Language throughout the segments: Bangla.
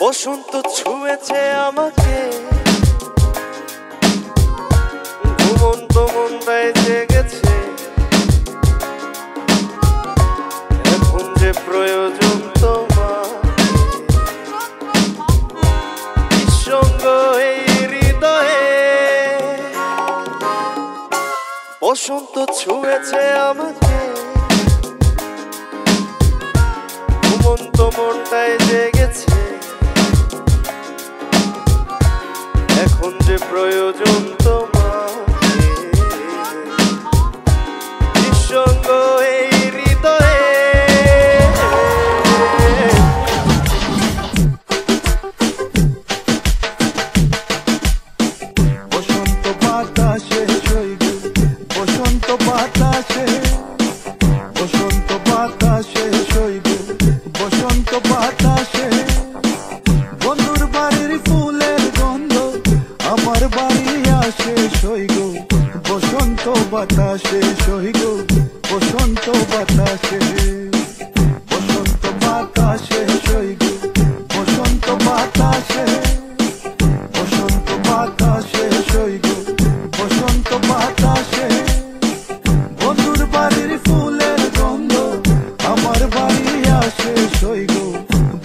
বসন্ত ছুঁয়েছে আমাকে, ঘুমন্ত মনটায় জেগেছে, এখন যে প্রয়োজন তোমার নিঃসঙ্গ এই হৃদয়ে। বসন্ত ছুঁয়েছে আমাকে, ঘুমন্ত মনটায় জেগেছে, এখন যে প্রয়োজন তোমার নিঃসঙ্গ এই হৃদয়ে। বসন্ত বাতাসে সইব, বসন্ত বাতাসে, বসন্ত বাতাসে সইব, বসন্ত বাতাসে। বন্ধুর বাড়ির ফুলের গন্ধ আমার বাড়ি আসে সইগ, বসন্ত বাতাসে সইগ, বসন্ত বাতাসে। বসন্ত বাতাসে সইগ, বসন্ত বাতাসে, বসন্ত বাতাসে সইগ, বসন্ত বাতাসে। বন্ধুর বাড়ির ফুলের গন্ধ আমার বাড়ি আসে সইগ,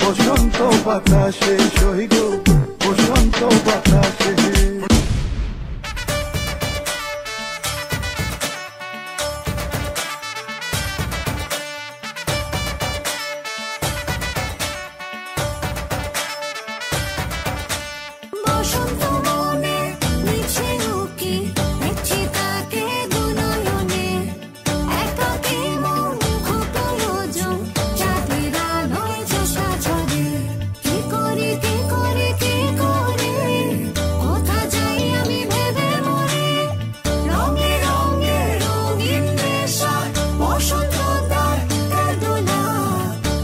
বসন্ত বাতাসে সইগ, বসন্ত বাতাসে। বসন্ত মনে নিচে উকি দেখছি তাকে দুনয়নে, একাকী মন খুপয়োজন চাঁদের আলোয় যে সাজরে। কি করি কি করি কি করি, কোথা যাই আমি ভেবে মরি। রঙে রঙে রঙিন নেশা বসন্ত তার খেলনা,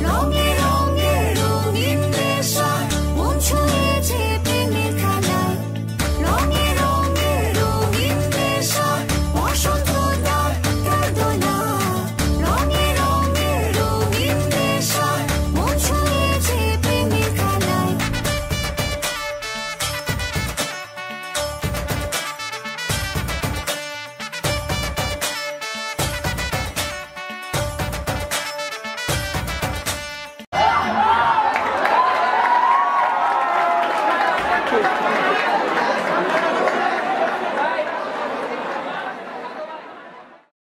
রঙে রঙে রঙিন নেশা মন ছুঁয়েছে প্রেমের খেলায়। রঙে রঙে রঙিন নেশা বসন্ত তার খেলনা, রঙে রঙে রঙিন নেশা মন ছুঁয়েছে প্রেমের খেলায়।